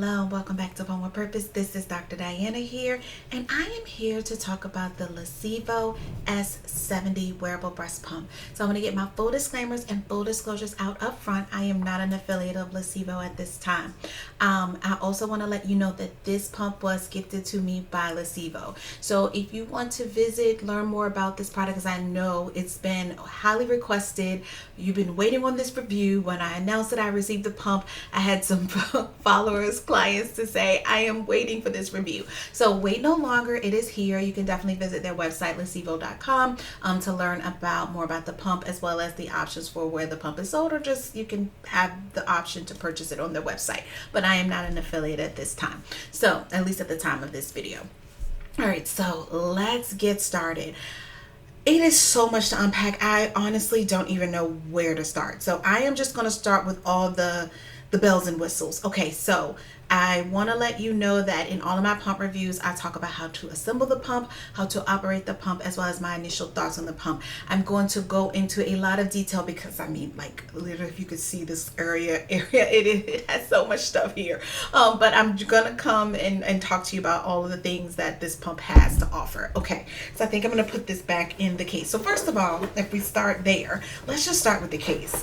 Hello, welcome back to Home with Purpose. This is Dr. Diana here, and I am here to talk about the Lacevo S70 wearable breast pump. So I'm going to get my full disclaimers and full disclosures out up front. I am not an affiliate of Lacevo at this time. I also want to let you know that this pump was gifted to me by Lacevo. So if you want to visit, learn more about this product, because I know it's been highly requested. You've been waiting on this review. When I announced that I received the pump, I had some followers, clients to say, I am waiting for this review. So wait no longer. It is here. You can definitely visit their website, lacevo.com, to learn more about the pump, as well as the options for where the pump is sold, or just you can have the option to purchase it on their website. But I am not an affiliate at this time. So at least at the time of this video. All right, so let's get started. It is so much to unpack. I honestly don't even know where to start. So I am just going to start with all the bells and whistles. Okay, so I want to let you know that in all of my pump reviews, I talk about how to assemble the pump, how to operate the pump, as well as my initial thoughts on the pump. I'm going to go into a lot of detail because, I mean, like, literally, if you could see this area, it has so much stuff here. But I'm going to come and talk to you about all of the things that this pump has to offer. Okay, so I think I'm going to put this back in the case. So first of all, if we start there, let's just start with the case.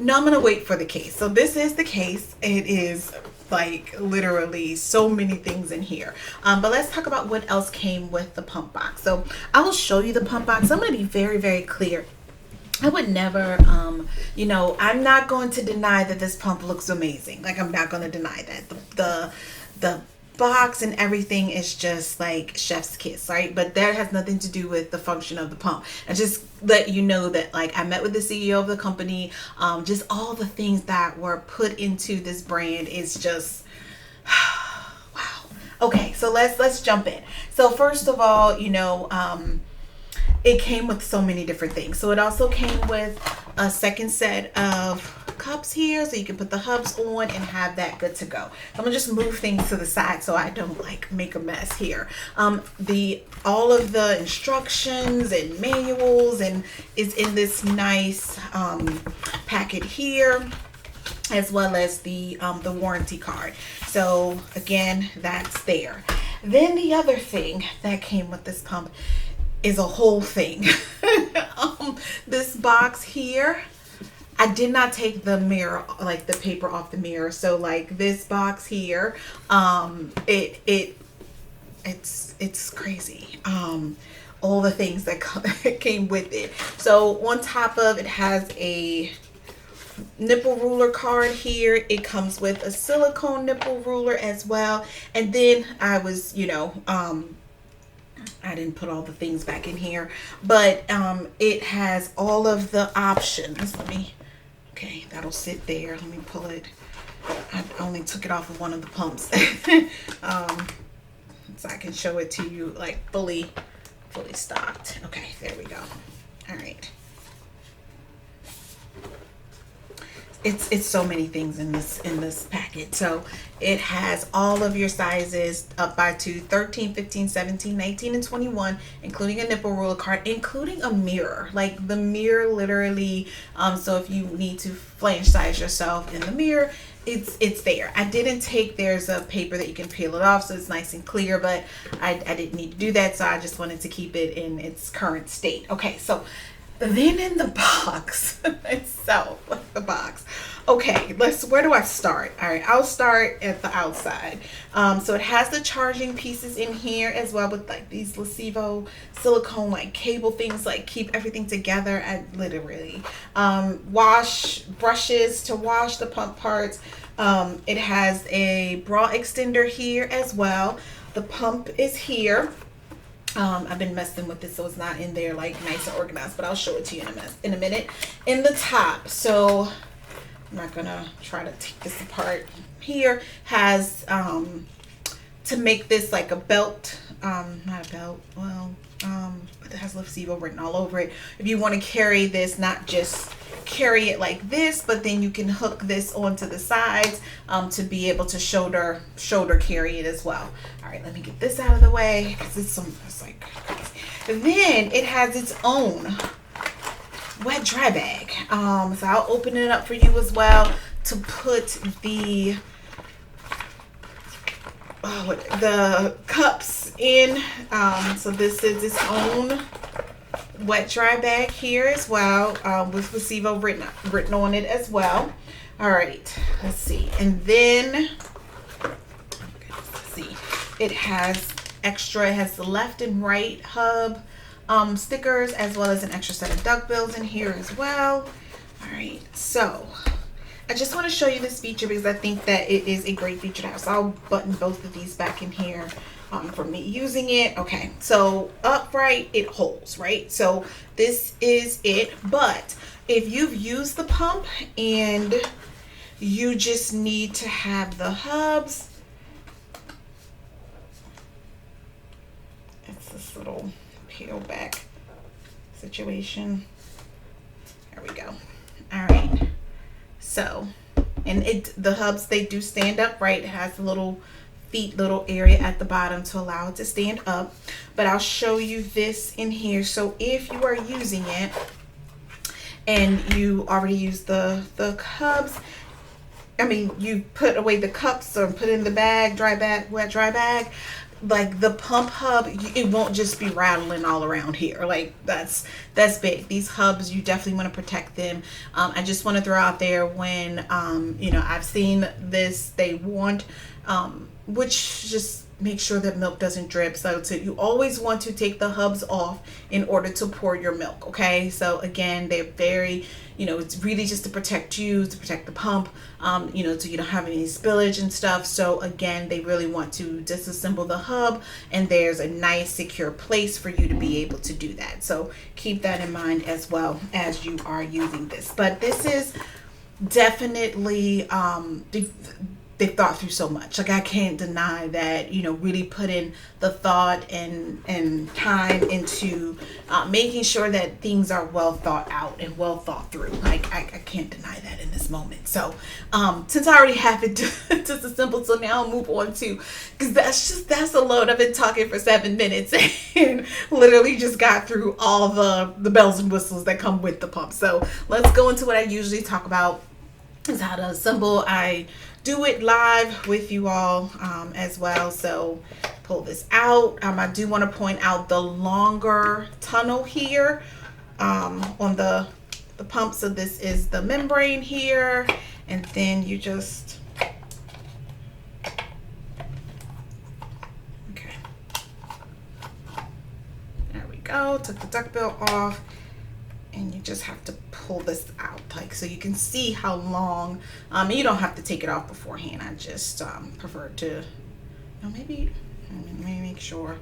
No, I'm going to wait for the case. So this is the case. It is like literally so many things in here, but let's talk about what else came with the pump box. So I will show you the pump box. I'm going to be very clear. I would never, I'm not going to deny that this pump looks amazing. Like, I'm not going to deny that. The box and everything is just like chef's kiss, right? But that has nothing to do with the function of the pump. And just let you know that, like, I met with the CEO of the company. Just all the things that were put into this brand is just wow. Okay, so let's jump in. So first of all, it came with so many different things. So it also came with a second set of cups here, so you can put the hubs on and have that good to go. I'm gonna just move things to the side so I don't like make a mess here. All of the instructions and manuals and is in this nice packet here, as well as the warranty card. So again, that's there. Then the other thing that came with this pump is a whole thing. This box here, I did not take the mirror, like the paper off the mirror. So like this box here, it's crazy. All the things that came with it. So on top of it has a nipple ruler card here. It comes with a silicone nipple ruler as well. And then I was, I didn't put all the things back in here, but it has all of the options. Okay, that'll sit there. Let me pull it. I only took it off of one of the pumps. So I can show it to you like fully stocked. Okay, there we go. All right. It's so many things in this packet. So it has all of your sizes up by 13, 15, 17, 19, and 21, including a nipple ruler card, including a mirror. Like the mirror literally, so if you need to flange size yourself in the mirror, it's there. I didn't take, there's a paper that you can peel it off so it's nice and clear, but I didn't need to do that, so I just wanted to keep it in its current state. Okay, so then in the box itself, like the box. Okay, where do I start? All right, I'll start at the outside. So it has the charging pieces in here as well, with like these Lacevo silicone like cable things, like keep everything together. I literally wash brushes to wash the pump parts. It has a bra extender here as well. The pump is here. I've been messing with this so it's not in there like nice and organized, but I'll show it to you in a minute. In the top, so I'm not gonna try to take this apart. Here has to make this like a belt, not a belt, well, but it has Lacevo written all over it. If you want to carry this, not just carry it like this, but then you can hook this onto the sides to be able to shoulder carry it as well. All right, let me get this out of the way because it's like crazy. Then it has its own wet dry bag. So I'll open it up for you as well to put the the cups in. So this is its own wet dry bag here as well, with Lacevo written on it as well. All right, let's see. And then let's see, it has extra. It has the left and right hub stickers, as well as an extra set of duckbills in here as well. All right, so I just want to show you this feature because I think that it is a great feature to have. So I'll button both of these back in here for me using it. Okay, so upright, it holds, right? So this is it. But if you've used the pump and you just need to have the hubs, it's this little peel back situation. There we go. All right. So, and the hubs, they do stand up, right? It has a little area at the bottom to allow it to stand up. But I'll show you this in here. So if you are using it and you already used the hubs, I mean, you put away the cups or put in the bag, wet dry bag, like the pump hub, it won't just be rattling all around here. Like that's big. These hubs, you definitely want to protect them. I just want to throw out there when you know, I've seen this, they want which just make sure that milk doesn't drip. So you always want to take the hubs off in order to pour your milk. Okay, so again, they're very, you know, it's really just to protect you, to protect the pump, you know, so you don't have any spillage and stuff. So again, they really want to disassemble the hub, and there's a nice secure place for you to be able to do that. So keep that in mind as well as you are using this. But this is definitely they've thought through so much. Like, I can't deny that, you know, really putting the thought and time into making sure that things are well thought out and well thought through. Like, I can't deny that in this moment. So since I already have it disassembled, so now I'll move on to, because that's a load. I've been talking for 7 minutes and literally just got through all the bells and whistles that come with the pump. So let's go into what I usually talk about, is how to assemble. I do it live with you all as well. So pull this out. I do want to point out the longer tunnel here on the pump. So this is the membrane here, and then you just, okay, there we go. Took the duckbill off, and you just have to pull this out, like, so you can see how long. You don't have to take it off beforehand. I just prefer to, you know, maybe let me make sure.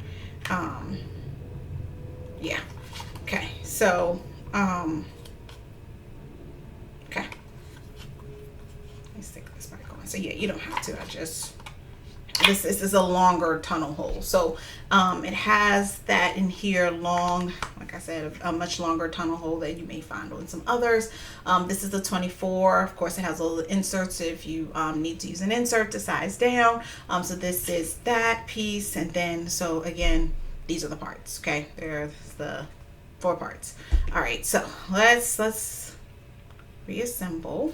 Yeah. Okay. So okay. Let's stick this back on. So yeah, you don't have to. I just, this is a longer tunnel hole. So it has that in here, long, like I said, a much longer tunnel hole that you may find on some others. This is the 24. Of course, it has all the inserts if you need to use an insert to size down. So this is that piece, and then, so again, these are the parts. Okay, there's the 4 parts. All right, so let's reassemble.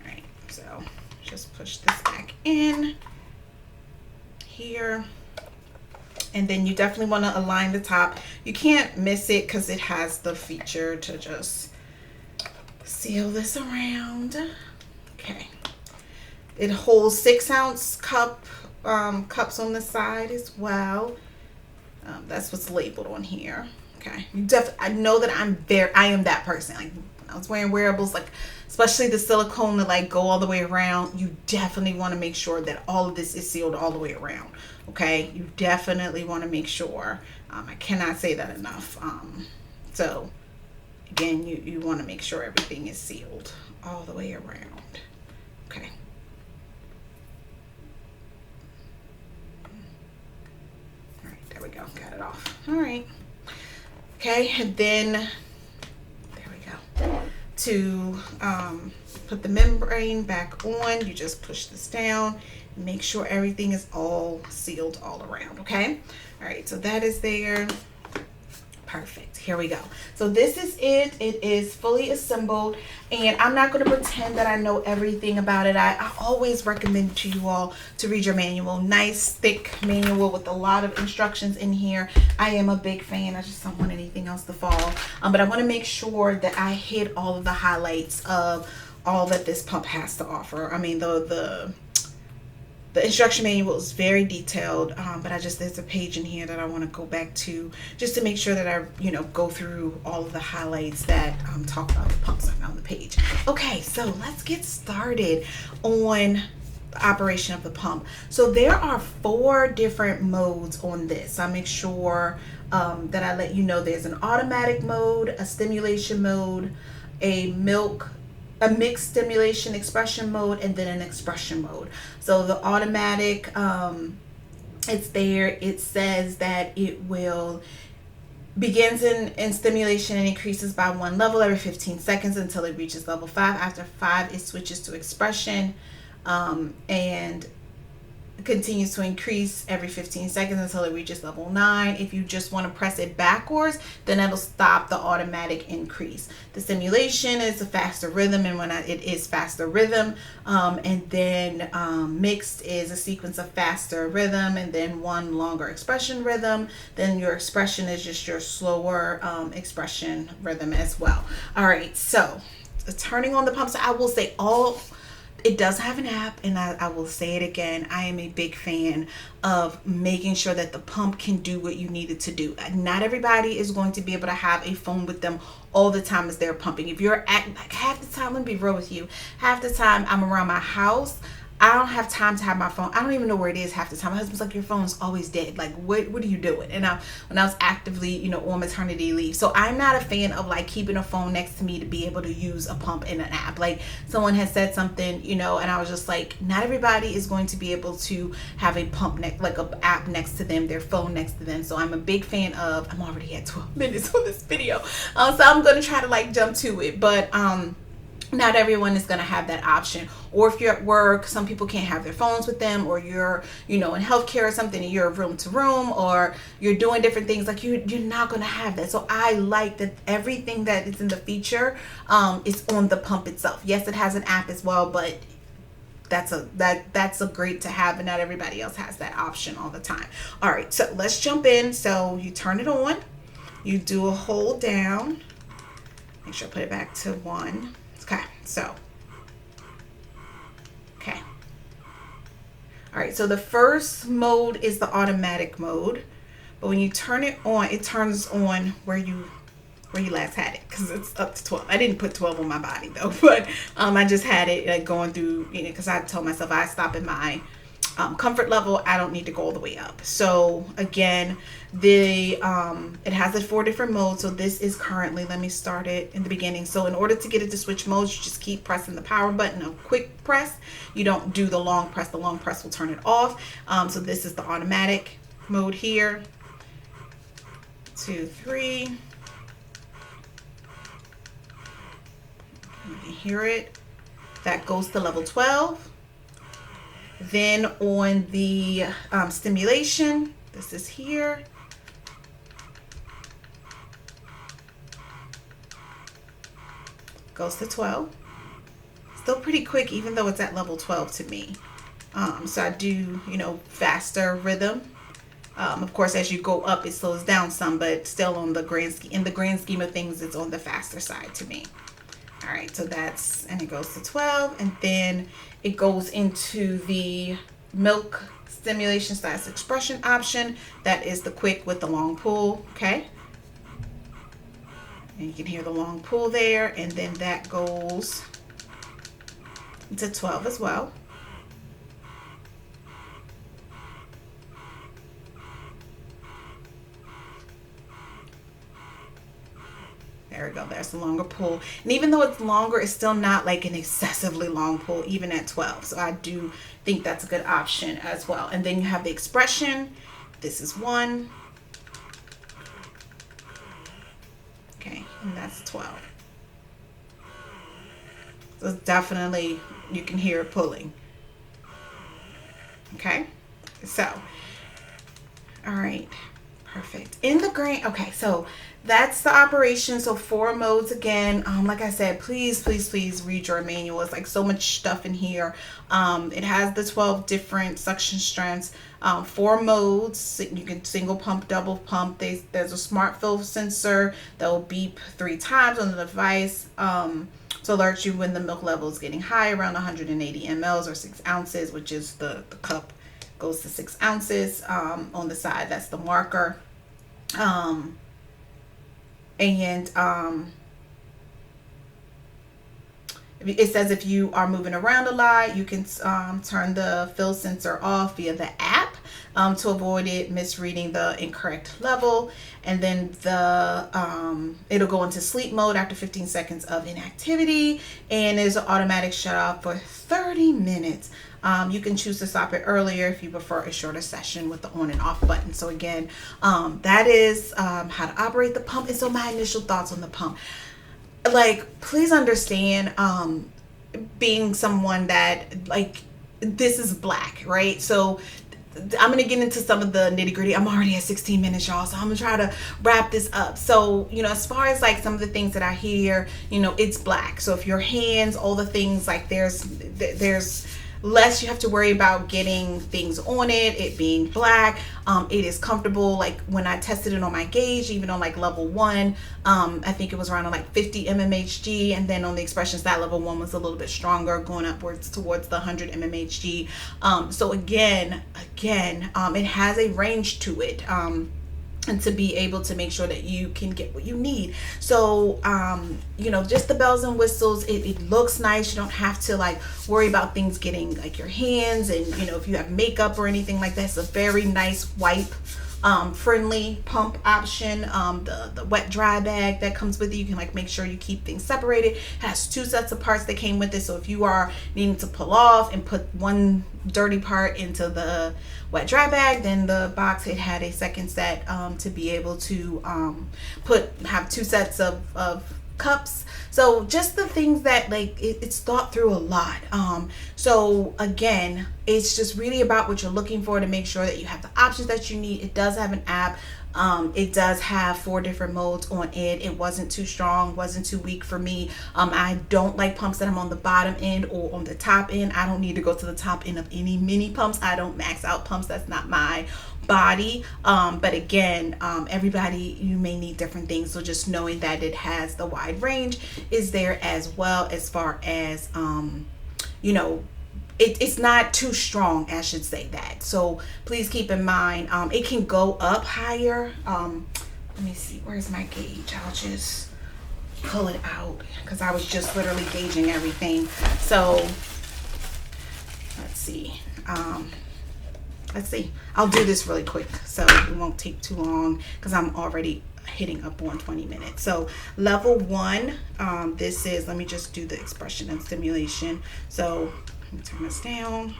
All right, so just push this back in here, and then you definitely want to align the top. You can't miss it because it has the feature to just seal this around. Okay, it holds 6-ounce cups on the side as well. That's what's labeled on here. Okay, I know that I am that person. Like, when I was wearing wearables, like especially the silicone that like go all the way around, you definitely want to make sure that all of this is sealed all the way around. Okay, you definitely want to make sure. I cannot say that enough. So again, you want to make sure everything is sealed all the way around. Okay. All right, there we go. Got it off. All right. Okay, and then there we go. To put the membrane back on, you just push this down and make sure everything is all sealed all around. Okay. All right, so that is there. Perfect. Here we go. So this is it. It is fully assembled, and I'm not going to pretend that I know everything about it. I always recommend to you all to read your manual. Nice thick manual with a lot of instructions in here. I am a big fan. I just don't want anything else to fall. But I want to make sure that I hit all of the highlights of all that this pump has to offer. I mean, the instruction manual is very detailed, but there's a page in here that I want to go back to just to make sure that I, go through all of the highlights that talk about the pumps on the page. Okay, so let's get started on the operation of the pump. So there are 4 different modes on this. I'll make sure that I let you know there's an automatic mode, a stimulation mode, a mixed stimulation expression mode, and then an expression mode. So the automatic, it's there. It says that it will begins in stimulation and increases by 1 level every 15 seconds until it reaches level 5. After 5, it switches to expression, and continues to increase every 15 seconds until it reaches level 9. If you just want to press it backwards, then it'll stop the automatic increase. The stimulation is a faster rhythm, and it is faster rhythm, and then mixed is a sequence of faster rhythm and then 1 longer expression rhythm. Then your expression is just your slower expression rhythm as well. All right, so turning on the pump. So I will say it does have an app, and I will say it again. I am a big fan of making sure that the pump can do what you need it to do. Not everybody is going to be able to have a phone with them all the time as they're pumping. If you're half the time, let me be real with you, half the time I'm around my house, I don't have time to have my phone. I don't even know where it is half the time. My husband's like, your phone's always dead. Like, what are you doing? And when I was actively, on maternity leave. So I'm not a fan of like keeping a phone next to me to be able to use a pump in an app. Like someone has said something, and I was just like, not everybody is going to be able to have a pump like a app next to them, their phone next to them. So I'm a big fan of, I'm already at 12 minutes on this video. So I'm going to try to like jump to it. But, not everyone is going to have that option. Or if you're at work, some people can't have their phones with them, or you're, in healthcare or something, and you're room to room, or you're doing different things, like you're not going to have that. So I like that everything that is in the feature is on the pump itself. Yes, it has an app as well, but that's a great to have, and not everybody else has that option all the time. All right, so let's jump in. So you turn it on, you do a hold down, make sure I put it back to 1. Okay, okay. All right, so the first mode is the automatic mode, but when you turn it on, it turns on where you last had it, because it's up to 12. I didn't put 12 on my body though, but I just had it like going through, because I told myself I stop at my comfort level. I don't need to go all the way up. So again, it has the 4 different modes. So this is currently, let me start it in the beginning. So in order to get it to switch modes, you just keep pressing the power button, a quick press. You don't do the long press. The long press will turn it off. So this is the automatic mode here. 2, 3. You can hear it. That goes to level 12. Then on the stimulation, this is here. Goes to 12. Still pretty quick, even though it's at level 12 to me. So I do, faster rhythm. Of course, as you go up, it slows down some, but still in the grand scheme of things, it's on the faster side to me. All right, so and it goes to 12, and then it goes into the milk stimulation / expression option. That is the quick with the long pull, okay? And you can hear the long pull there, and then that goes to 12 as well. There we go. There's the longer pull. And even though it's longer, it's still not like an excessively long pull, even at 12. So I do think that's a good option as well. And then you have the expression. This is 1. Okay, and that's 12. So it's definitely, you can hear it pulling. Okay, so, all right. Perfect. In the green, okay, so that's the operation. So 4 modes again. Like I said, please read your manual. It's like so much stuff in here. It has the 12 different suction strengths, 4 modes. You can single pump, double pump. There's a smart fill sensor that will beep 3 times on the device to alert you when the milk level is getting high, around 180 mLs or 6 ounces, which is the cup goes to 6 ounces. On the side, that's the marker. And it says if you are moving around a lot, you can turn the fill sensor off via the app to avoid it misreading the incorrect level. And then it'll go into sleep mode after 15 seconds of inactivity, and there's an automatic shut off for 30 minutes. You can choose to stop it earlier if you prefer a shorter session with the on and off button. So again, that is how to operate the pump. And so my initial thoughts on the pump, like, please understand, being someone that, like, this is black, right? So I'm going to get into some of the nitty gritty. I'm already at 16 minutes, y'all, so I'm going to try to wrap this up. So, as far as like some of the things that I hear, it's black. So if your hands, all the things, like there's less you have to worry about getting things on it being black. It is comfortable. Like when I tested it on my gauge, even on like level 1, I think it was around like 50 mmHg, and then on the expression stat, level 1 was a little bit stronger, going upwards towards the 100 mmHg. So again, it has a range to it. And to be able to make sure that you can get what you need. So, just the bells and whistles, it looks nice. You don't have to like worry about things getting like your hands, and if you have makeup or anything like that. It's a very nice wipe friendly pump option. The wet dry bag that comes with it, you can like make sure you keep things separated. It has 2 sets of parts that came with it, so if you are needing to pull off and put one dirty part into the wet dry bag, then the box, it had a second set to be able to have 2 sets of cups. So just the things that like it's thought through a lot. So again, it's just really about what you're looking for to make sure that you have the options that you need. It does have an app. It does have 4 different modes on it. It wasn't too strong, wasn't too weak for me. I don't like pumps that I'm on the bottom end or on the top end. I don't need to go to the top end of any mini pumps. I don't max out pumps. That's not my body. But again, everybody, you may need different things. So just knowing that it has the wide range is there, as well as far as, it's not too strong, I should say that. So please keep in mind, it can go up higher. Let me see, where's my gauge? I'll just pull it out because I was just literally gauging everything. So let's see. I'll do this really quick so it won't take too long because I'm already hitting up on 20 minutes. So level 1, this is, let me just do the expression and stimulation. So let me turn this down.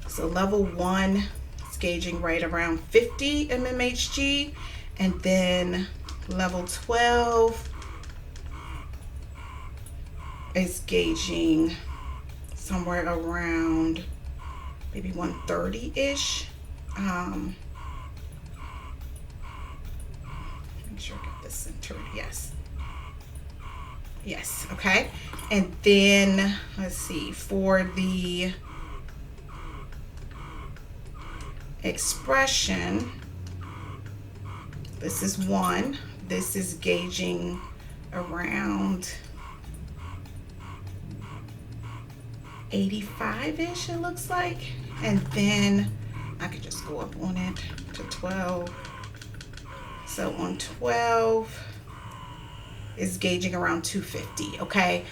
So level 1 is gauging right around 50 mmHg, and then level 12 is gauging somewhere around maybe 130-ish. Make sure I get this centered. Yes, okay. And then let's see, for the expression, this is 1. This is gauging around 85-ish, it looks like. And then I could just go up on it to 12. So on 12 is gauging around 250. Okay.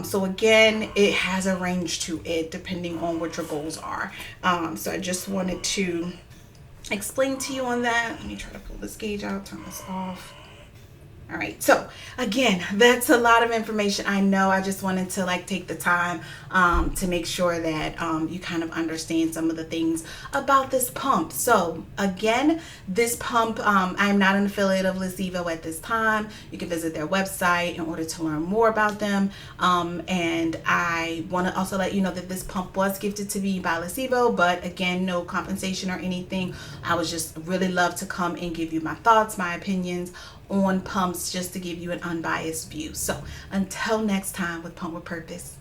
So again, it has a range to it depending on what your goals are. So I just wanted to explain to you on that. Let me try to pull this gauge out, turn this off. All right, so again, that's a lot of information. I know. I just wanted to like take the time to make sure that you kind of understand some of the things about this pump. So again, this pump, I'm not an affiliate of Lacevo at this time. You can visit their website in order to learn more about them. And I want to also let you know that this pump was gifted to me by Lacevo, but again, no compensation or anything. I would just really love to come and give you my thoughts, my opinions on pumps, just to give you an unbiased view. So until next time with Pump with Purpose.